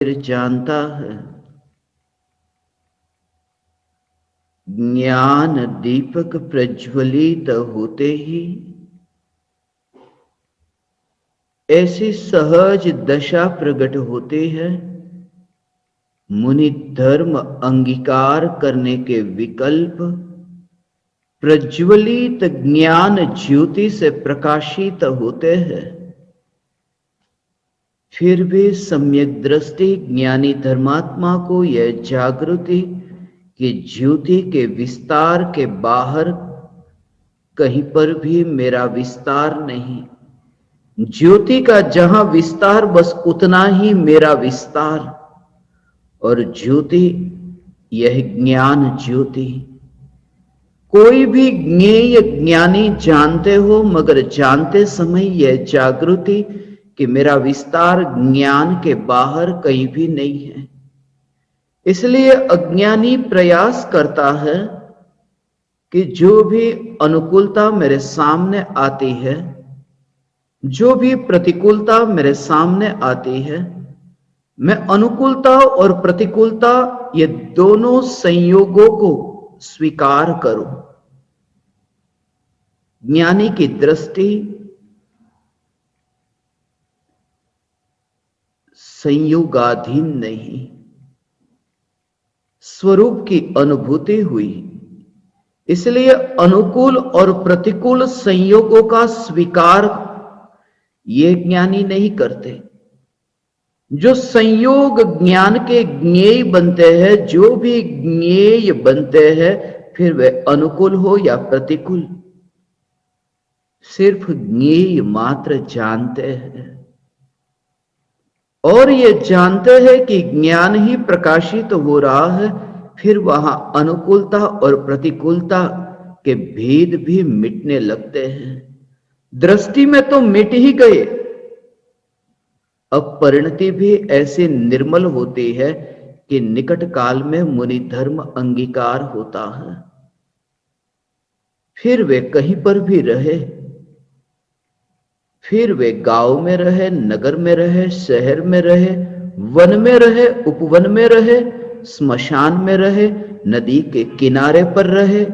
फिर जानता है ज्ञान दीपक प्रज्वलित होते ही ऐसी सहज दशा प्रकट होती है। मुनि धर्म अंगीकार करने के विकल्प प्रज्वलित ज्ञान ज्योति से प्रकाशित होते हैं। फिर भी सम्यक दृष्टि ज्ञानी धर्मात्मा को यह जागृति कि ज्योति के विस्तार के बाहर कहीं पर भी मेरा विस्तार नहीं, ज्योति का जहां विस्तार बस उतना ही मेरा विस्तार। और ज्योति यह ज्ञान ज्योति, कोई भी ज्ञेय ज्ञानी जानते हो, मगर जानते समय यह जागृति कि मेरा विस्तार ज्ञान के बाहर कहीं भी नहीं है। इसलिए अज्ञानी प्रयास करता है कि जो भी अनुकूलता मेरे सामने आती है, जो भी प्रतिकूलता मेरे सामने आती है, मैं अनुकूलता और प्रतिकूलता ये दोनों संयोगों को स्वीकार करूं। ज्ञानी की दृष्टि संयोगाधीन नहीं, स्वरूप की अनुभूति हुई। इसलिए अनुकूल और प्रतिकूल संयोगों का स्वीकार ये ज्ञानी नहीं करते। जो संयोग ज्ञान के ज्ञेय बनते हैं, जो भी ज्ञेय बनते हैं, फिर वे अनुकूल हो या प्रतिकूल, सिर्फ ज्ञेय मात्र जानते हैं। और ये जानते हैं कि ज्ञान ही प्रकाशित हो रहा है, फिर वहां अनुकूलता और प्रतिकूलता के भेद भी मिटने लगते हैं। दृष्टि में तो मिट ही गए, अब परिणति भी ऐसे निर्मल होती है कि निकट काल में मुनि धर्म अंगीकार होता है। फिर वे कहीं पर भी रहे, फिर वे गांव में रहे, नगर में रहे, शहर में रहे, वन में रहे, उपवन में रहे, स्मशान में रहे, नदी के किनारे पर रहे,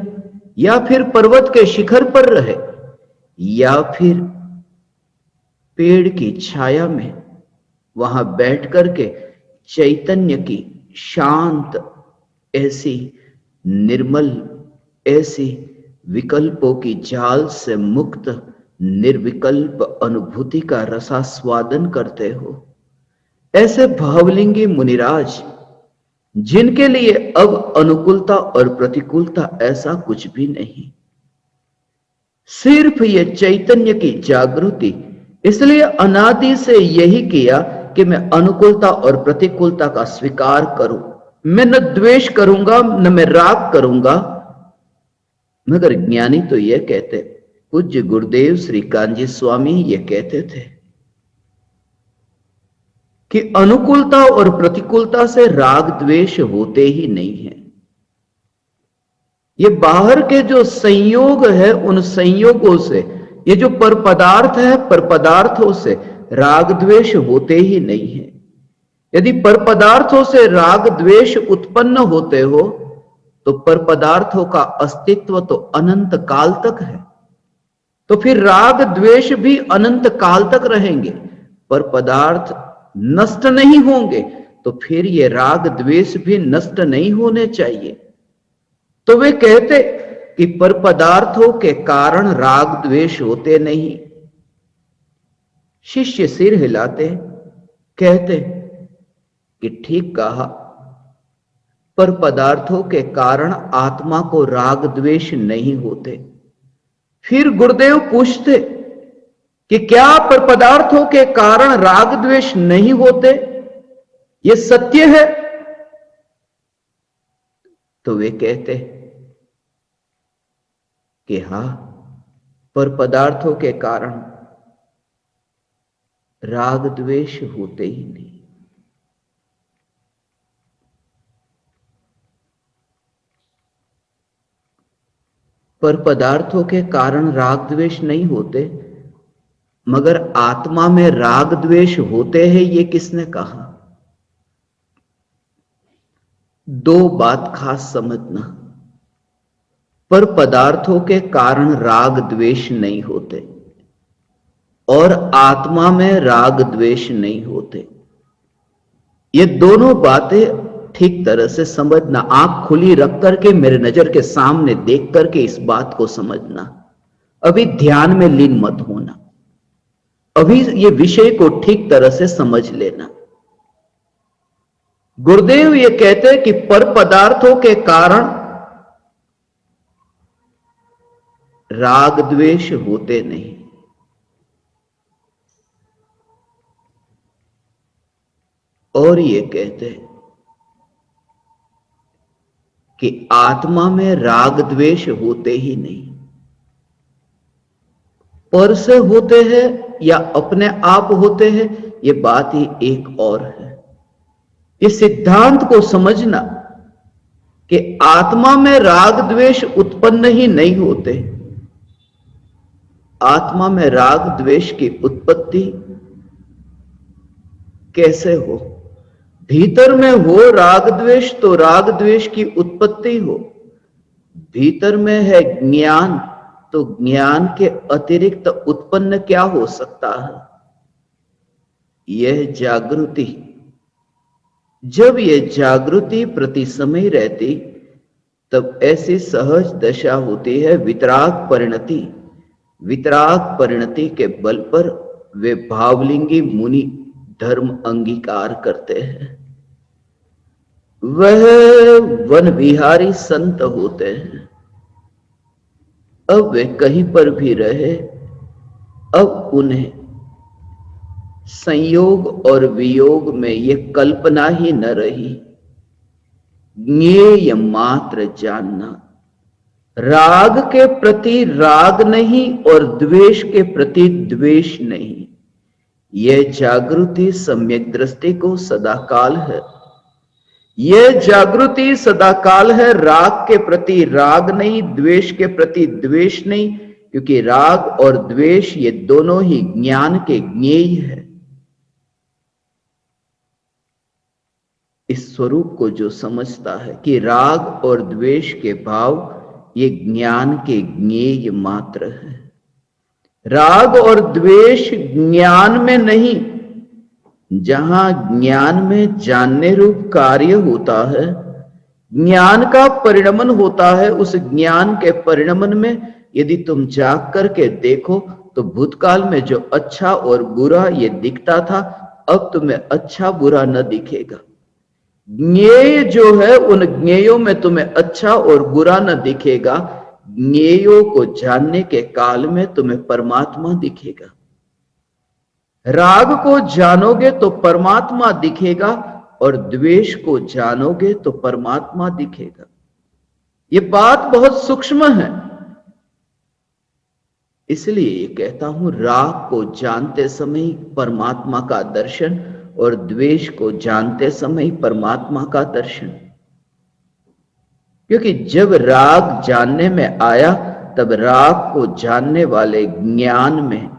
या फिर पर्वत के शिखर पर रहे, या फिर पेड़ की छाया में वहां बैठ करके चैतन्य की शांत ऐसी निर्मल, ऐसी विकल्पों की जाल से मुक्त निर्विकल्प अनुभूति का रसास्वादन करते हो। ऐसे भावलिंगी मुनिराज, जिनके लिए अब अनुकूलता और प्रतिकूलता ऐसा कुछ भी नहीं, सिर्फ ये चैतन्य की जागृति। इसलिए अनादि से यही किया कि मैं अनुकूलता और प्रतिकूलता का स्वीकार करूं। मैं न द्वेष करूंगा, न मैं राग करूंगा। मगर ज्ञानी तो यह कहते, पूज्य गुरुदेव श्री कांजी स्वामी ये कहते थे कि अनुकूलता और प्रतिकूलता से राग द्वेष होते ही नहीं है। ये बाहर के जो संयोग है, उन संयोगों से, ये जो पर पदार्थ है, पर पदार्थों से राग द्वेष होते ही नहीं है। यदि पर पदार्थों से राग द्वेष उत्पन्न होते हो तो पर पदार्थों का अस्तित्व तो अनंत काल तक है, तो फिर राग द्वेष भी अनंत काल तक रहेंगे। पर पदार्थ नष्ट नहीं होंगे तो फिर ये राग द्वेष भी नष्ट नहीं होने चाहिए। तो वे कहते कि पर पदार्थों के कारण राग द्वेष होते नहीं। शिष्य सिर हिलाते, कहते कि ठीक कहा, पर पदार्थों के कारण आत्मा को राग द्वेष नहीं होते। फिर गुरुदेव पूछते कि क्या पर पदार्थों के कारण राग द्वेष नहीं होते, ये सत्य है? तो वे कहते कि हां, पर पदार्थों के कारण राग द्वेष होते ही नहीं। पर पदार्थों के कारण राग द्वेष नहीं होते, मगर आत्मा में राग द्वेष होते हैं, ये किसने कहा? दो बात खास समझना, पर पदार्थों के कारण राग द्वेष नहीं होते और आत्मा में राग द्वेष नहीं होते। ये दोनों बातें ठीक तरह से समझना, आंख खुली रख करके मेरे नजर के सामने देख करके इस बात को समझना। अभी ध्यान में लीन मत होना, अभी ये विषय को ठीक तरह से समझ लेना। गुरुदेव ये कहते हैं कि पर पदार्थों के कारण राग द्वेष होते नहीं। और ये कहते हैं कि आत्मा में राग द्वेष होते ही नहीं। पर से होते हैं या अपने आप होते हैं, ये बात ही एक और है। इस सिद्धांत को समझना कि आत्मा में राग द्वेष उत्पन्न ही नहीं होते। आत्मा में राग द्वेष की उत्पत्ति कैसे हो? भीतर में हो राग द्वेष तो राग द्वेष की उत्पत्ति हो। भीतर में है ज्ञान तो ज्ञान के अतिरिक्त उत्पन्न क्या हो सकता है? यह जागृति। जब यह जागृति प्रति समय रहती तब ऐसी सहज दशा होती है वितराग परिणति। वितराग परिणति के बल पर वे भावलिंगी मुनि धर्म अंगीकार करते हैं। वह वन विहारी संत होते हैं। अब वे कहीं पर भी रहे, अब उन्हें संयोग और वियोग में ये कल्पना ही न रही। ज्ञेय मात्र जानना, राग के प्रति राग नहीं और द्वेष के प्रति द्वेष नहीं। यह जागृति सम्यक दृष्टि को सदाकाल है। यह जागृति सदाकाल है, राग के प्रति राग नहीं, द्वेष के प्रति द्वेष नहीं, क्योंकि राग और द्वेष ये दोनों ही ज्ञान के ज्ञेय है। इस स्वरूप को जो समझता है कि राग और द्वेष के भाव ये ज्ञान के ज्ञेय मात्र है। राग और द्वेष ज्ञान में नहीं, जहां ज्ञान में जानने रूप कार्य होता है, ज्ञान का परिणमन होता है, उस ज्ञान के परिणमन में यदि तुम जाग करके देखो तो भूतकाल में जो अच्छा और बुरा ये दिखता था, अब तुम्हें अच्छा बुरा न दिखेगा। ज्ञेय जो है उन ज्ञेयों में तुम्हें अच्छा और बुरा न दिखेगा। ज्ञेयों को जानने के काल में तुम्हें परमात्मा दिखेगा। राग को जानोगे तो परमात्मा दिखेगा और द्वेष को जानोगे तो परमात्मा दिखेगा। ये बात बहुत सूक्ष्म है, इसलिए ये कहता हूं राग को जानते समय परमात्मा का दर्शन और द्वेष को जानते समय परमात्मा का दर्शन। क्योंकि जब राग जानने में आया तब राग को जानने वाले ज्ञान में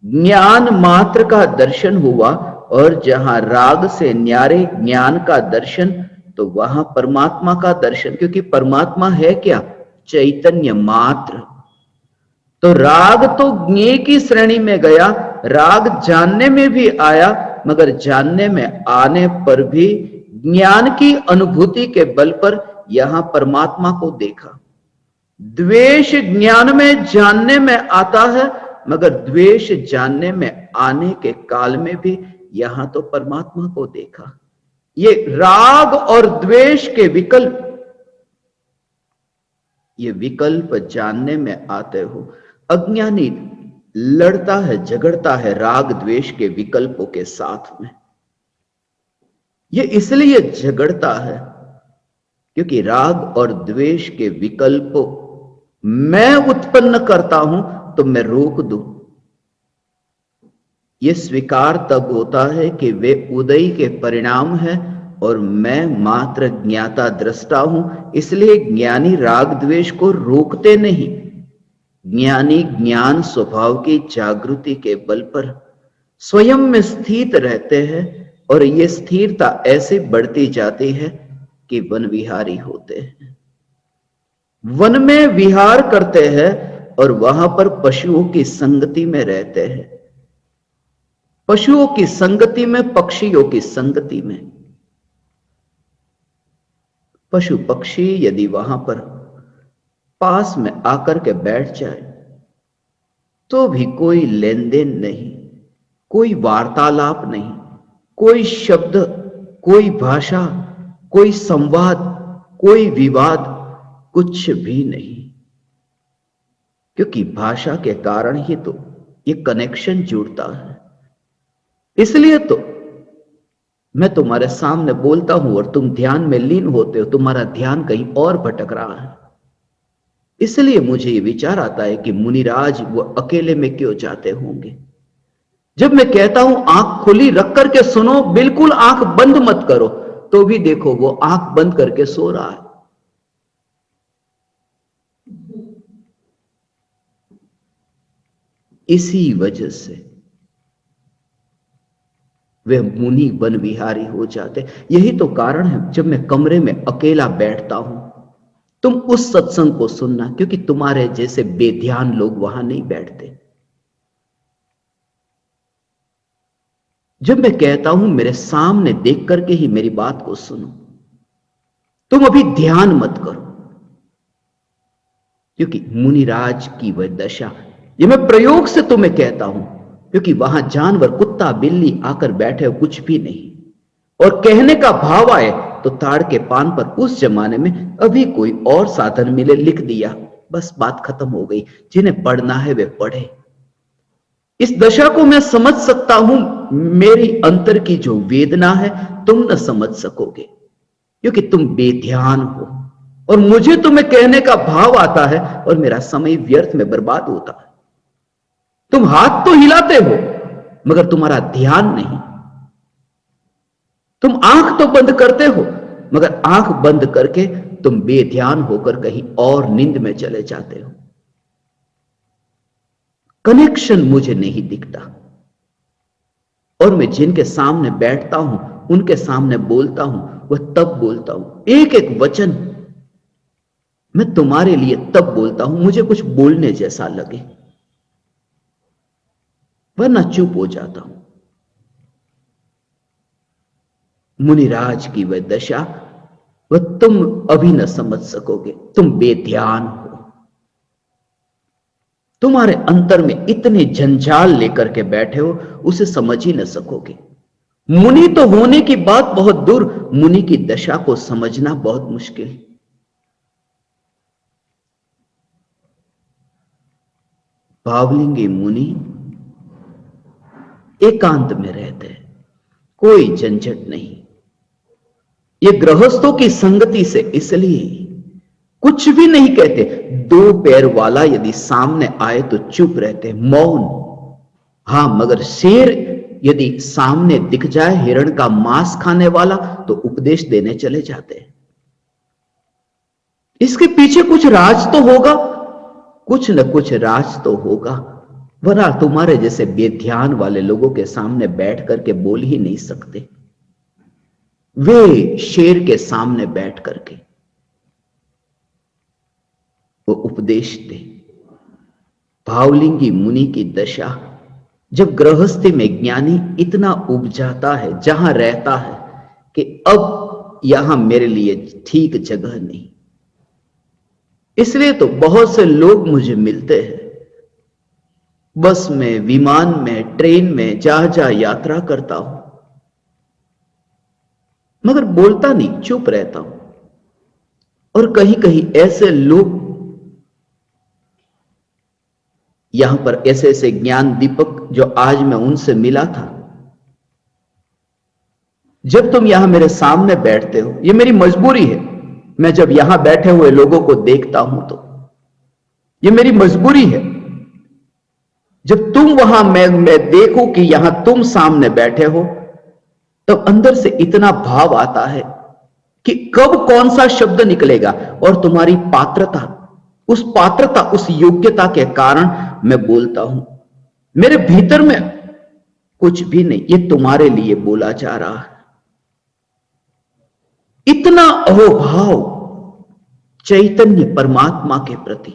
ज्ञान मात्र का दर्शन हुआ, और जहां राग से न्यारे ज्ञान का दर्शन तो वहां परमात्मा का दर्शन। क्योंकि परमात्मा है क्या? चैतन्य मात्र। तो राग तो ज्ञेय की श्रेणी में गया, राग जानने में भी आया, मगर जानने में आने पर भी ज्ञान की अनुभूति के बल पर यहां परमात्मा को देखा। द्वेष ज्ञान में जानने में आता है, मगर द्वेष जानने में आने के काल में भी यहां तो परमात्मा को देखा। ये राग और द्वेष के विकल्प, ये विकल्प जानने में आते हो। अज्ञानी लड़ता है, झगड़ता है राग द्वेष के विकल्पों के साथ में। ये इसलिए झगड़ता है क्योंकि राग और द्वेष के विकल्पों मैं उत्पन्न करता हूं तो मैं रोक दूं। यह स्वीकार तब होता है कि वे उदय के परिणाम है और मैं मात्र ज्ञाता दृष्टा हूं। इसलिए ज्ञानी राग द्वेष को रोकते नहीं। ज्ञानी ज्ञान स्वभाव की जागृति के बल पर स्वयं में स्थित रहते हैं और ये स्थिरता ऐसे बढ़ती जाती है कि वन विहारी होते हैं। वन में विहार करते हैं और वहां पर पशुओं की संगति में रहते हैं, पशुओं की संगति में, पक्षियों की संगति में। पशु पक्षी यदि वहां पर पास में आकर के बैठ जाए तो भी कोई लेन देन नहीं, कोई वार्तालाप नहीं, कोई शब्द, कोई भाषा, कोई संवाद, कोई विवाद, कुछ भी नहीं। क्योंकि भाषा के कारण ही तो ये कनेक्शन जुड़ता है। इसलिए तो मैं तुम्हारे सामने बोलता हूं और तुम ध्यान में लीन होते हो, तुम्हारा ध्यान कहीं और भटक रहा है। इसलिए मुझे ये विचार आता है कि मुनिराज वो अकेले में क्यों जाते होंगे। जब मैं कहता हूं आंख खुली रख करके सुनो, बिल्कुल आंख बंद मत करो, तो भी देखो वो आंख बंद करके सो रहा है। इसी वजह से वे मुनि वन विहारी हो जाते। यही तो कारण है जब मैं कमरे में अकेला बैठता हूं, तुम उस सत्संग को सुनना, क्योंकि तुम्हारे जैसे बेध्यान लोग वहां नहीं बैठते। जब मैं कहता हूं मेरे सामने देख करके ही मेरी बात को सुनो, तुम अभी ध्यान मत करो, क्योंकि मुनिराज की वह दशा, ये मैं प्रयोग से तुम्हें कहता हूं, क्योंकि वहां जानवर, कुत्ता बिल्ली आकर बैठे हो, कुछ भी नहीं। और कहने का भाव आए तो ताड़ के पान पर उस जमाने में अभी कोई और साधन मिले, लिख दिया, बस बात खत्म हो गई। जिन्हें पढ़ना है वे पढ़े। इस दशा को मैं समझ सकता हूं, मेरी अंतर की जो वेदना है तुम न समझ सकोगे, क्योंकि तुम बेध्यान हो और मुझे तुम्हें कहने का भाव आता है और मेरा समय व्यर्थ में बर्बाद होता है। तुम हाथ तो हिलाते हो मगर तुम्हारा ध्यान नहीं। तुम आंख तो बंद करते हो मगर आंख बंद करके तुम बेध्यान होकर कहीं और नींद में चले जाते हो। कनेक्शन मुझे नहीं दिखता और मैं जिनके सामने बैठता हूं, उनके सामने बोलता हूं, वह तब बोलता हूं, एक एक वचन मैं तुम्हारे लिए तब बोलता हूं मुझे कुछ बोलने जैसा लगे, वरना चुप हो जाता हूं। मुनिराज की वह दशा, वह तुम अभी न समझ सकोगे। तुम बेध्यान हो, तुम्हारे अंतर में इतने जंजाल लेकर के बैठे हो, उसे समझ ही न सकोगे। मुनि तो होने की बात बहुत दूर, मुनि की दशा को समझना बहुत मुश्किल। भावलिंगी मुनि एकांत में रहते हैं, कोई झंझट नहीं। ये गृहस्थों की संगति से इसलिए कुछ भी नहीं कहते। दो पैर वाला यदि सामने आए तो चुप रहते, मौन। हां, मगर शेर यदि सामने दिख जाए, हिरण का मांस खाने वाला, तो उपदेश देने चले जाते हैं। इसके पीछे कुछ राज तो होगा, कुछ न कुछ राज तो होगा, वरना तुम्हारे जैसे बेध्यान वाले लोगों के सामने बैठ करके बोल ही नहीं सकते। वे शेर के सामने बैठ करके वो उपदेश दे। भावलिंगी मुनि की दशा, जब गृहस्थी में ज्ञानी इतना उब जाता है, जहां रहता है कि अब यहां मेरे लिए ठीक जगह नहीं। इसलिए तो बहुत से लोग मुझे मिलते हैं, बस में, विमान में, ट्रेन में, जहां जहां यात्रा करता हूं, मगर बोलता नहीं, चुप रहता हूं। और कहीं कहीं ऐसे लोग यहां पर, ऐसे ऐसे ज्ञान दीपक जो आज मैं उनसे मिला था, जब तुम यहां मेरे सामने बैठते हो, ये मेरी मजबूरी है। मैं जब यहां बैठे हुए लोगों को देखता हूं तो ये मेरी मजबूरी है। जब तुम वहां, मैं देखूं कि यहां तुम सामने बैठे हो, तो अंदर से इतना भाव आता है कि कब कौन सा शब्द निकलेगा। और तुम्हारी पात्रता, उस पात्रता, उस योग्यता के कारण मैं बोलता हूं। मेरे भीतर में कुछ भी नहीं, ये तुम्हारे लिए बोला जा रहा है। इतना अहोभाव चैतन्य परमात्मा के प्रति,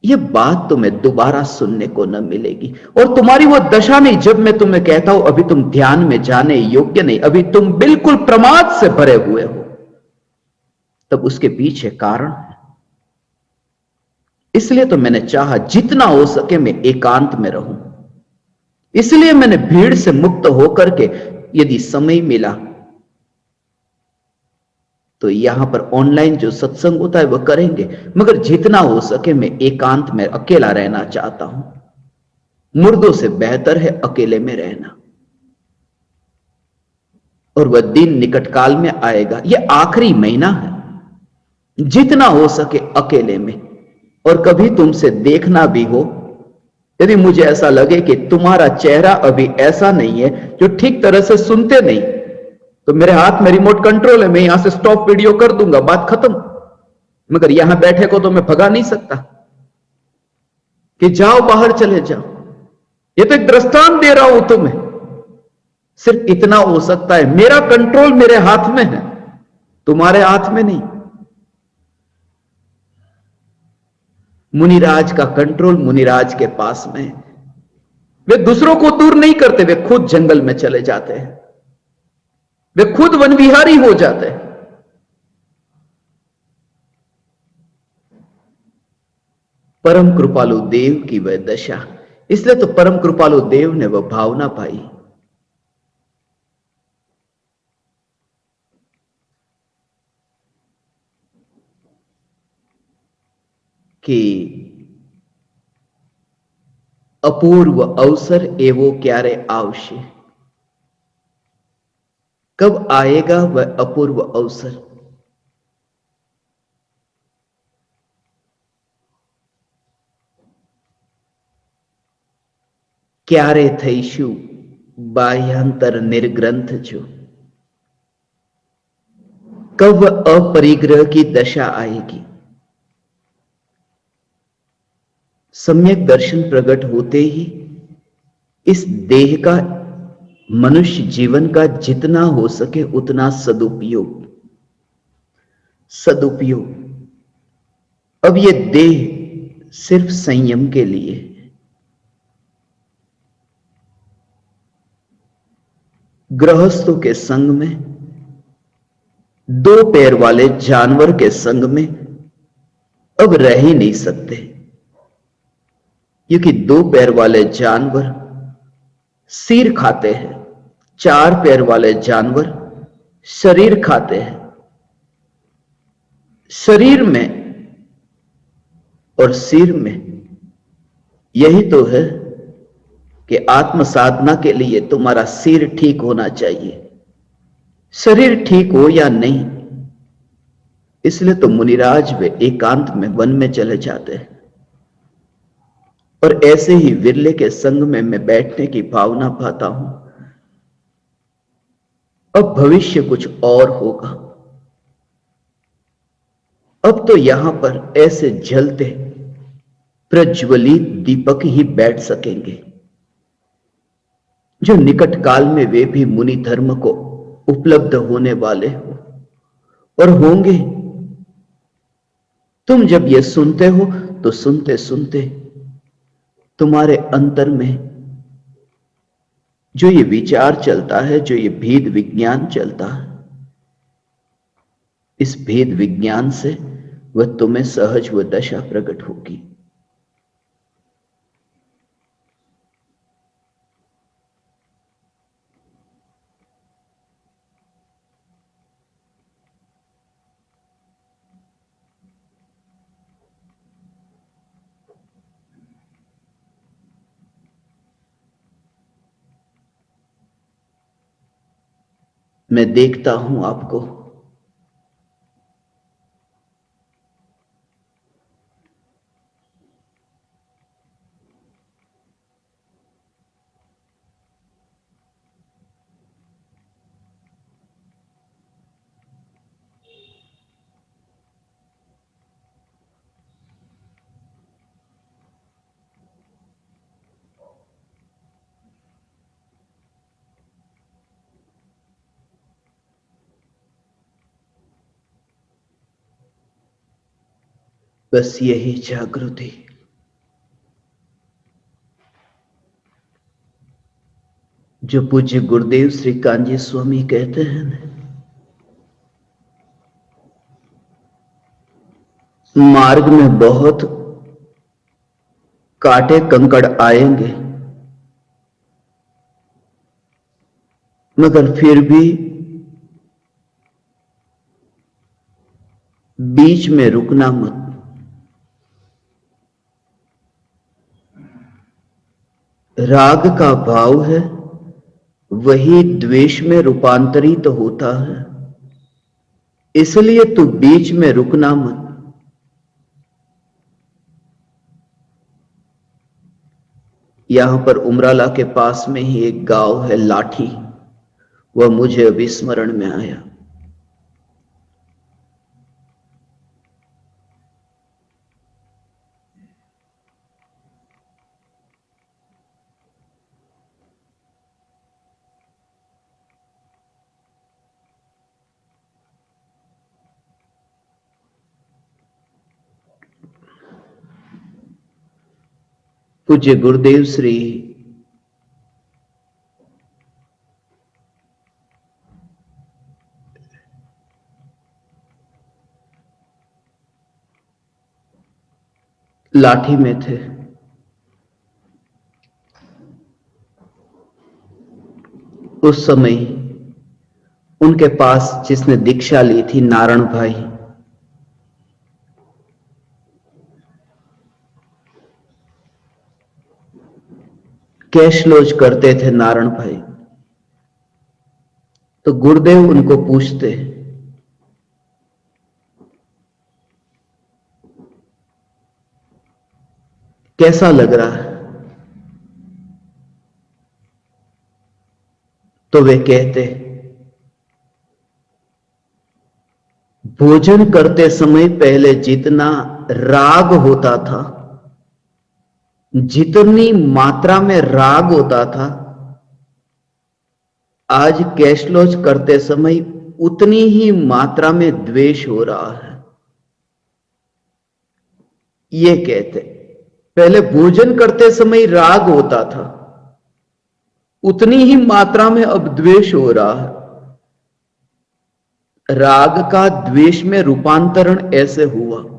यह बात तुम्हें दोबारा सुनने को न मिलेगी। और तुम्हारी वो दशा नहीं, जब मैं तुम्हें कहता हूं अभी तुम ध्यान में जाने योग्य नहीं, अभी तुम बिल्कुल प्रमाद से भरे हुए हो, तब उसके पीछे कारण है। इसलिए तो मैंने चाहा जितना हो सके मैं एकांत में रहूं। इसलिए मैंने भीड़ से मुक्त होकर के, यदि समय मिला तो यहां पर ऑनलाइन जो सत्संग होता है वह करेंगे, मगर जितना हो सके मैं एकांत में अकेला रहना चाहता हूं। मुर्दों से बेहतर है अकेले में रहना। और वह दिन निकट काल में आएगा, यह आखिरी महीना है, जितना हो सके अकेले में। और कभी तुमसे देखना भी हो, यदि मुझे ऐसा लगे कि तुम्हारा चेहरा अभी ऐसा नहीं है जो ठीक तरह से सुनते नहीं, तो मेरे हाथ में रिमोट कंट्रोल है, मैं यहां से स्टॉप वीडियो कर दूंगा, बात खत्म। मगर यहां बैठे को तो मैं भगा नहीं सकता कि जाओ बाहर चले जाओ। ये तो एक दृष्टांत दे रहा हूं तुम्हें। सिर्फ इतना हो सकता है, मेरा कंट्रोल मेरे हाथ में है, तुम्हारे हाथ में नहीं। मुनिराज का कंट्रोल मुनिराज के पास में है। वे दूसरों को दूर नहीं करते, वे खुद जंगल में चले जाते हैं, वे खुद वन विहारी हो जाते हैं। परम कृपालु देव की वह दशा, इसलिए तो परम कृपालु देव ने वह भावना पाई कि अपूर्व अवसर एवो क्यारे आवश्य। कब आएगा वह अपूर्व अवसर? क्यारे थईशु बाह्यांतर निर्ग्रंथ जो। कब अपरिग्रह की दशा आएगी? सम्यक दर्शन प्रकट होते ही इस देह का, मनुष्य जीवन का जितना हो सके उतना सदुपयोग। अब ये देह सिर्फ संयम के लिए, गृहस्थों के संग में, दो पैर वाले जानवर के संग में अब रह ही नहीं सकते, क्योंकि दो पैर वाले जानवर सिर खाते हैं, चार पैर वाले जानवर शरीर खाते हैं। शरीर में और सिर में यही तो है कि आत्म साधना के लिए तुम्हारा सिर ठीक होना चाहिए, शरीर ठीक हो या नहीं। इसलिए तो मुनिराज वे एकांत में वन में चले जाते हैं। और ऐसे ही विरले के संग में मैं बैठने की भावना पाता हूं। अब भविष्य कुछ और होगा। अब तो यहां पर ऐसे जलते प्रज्वलित दीपक ही बैठ सकेंगे जो निकट काल में वे भी मुनि धर्म को उपलब्ध होने वाले हो और होंगे। तुम जब ये सुनते हो तो सुनते सुनते तुम्हारे अंतर में जो ये विचार चलता है, जो ये भेद विज्ञान चलता है, इस भेद विज्ञान से वह तुम्हें सहज वह दशा प्रकट होगी। मैं देखता हूं आपको, बस यही जागृति, जो पूज्य गुरुदेव श्री कांजी स्वामी कहते हैं, मार्ग में बहुत कांटे कंकड़ आएंगे, मगर फिर भी बीच में रुकना मत। राग का भाव है, वही द्वेष में रूपांतरित होता है, इसलिए तू बीच में रुकना मत। यहां पर उमराला के पास में ही एक गांव है लाठी, वह मुझे अभी स्मरण में आया। पूज्य गुरुदेव श्री लाठी में थे। उस समय उनके पास जिसने दीक्षा ली थी, नारायण भाई, कैश लॉज करते थे नारायण भाई। तो गुरुदेव उनको पूछते, कैसा लग रहा है? तो वे कहते, भोजन करते समय पहले जितना राग होता था, जितनी मात्रा में राग होता था, आज कैश लॉज करते समय उतनी ही मात्रा में द्वेष हो रहा है। ये कहते, पहले भोजन करते समय राग होता था, उतनी ही मात्रा में अब द्वेष हो रहा है। राग का द्वेष में रूपांतरण ऐसे हुआ।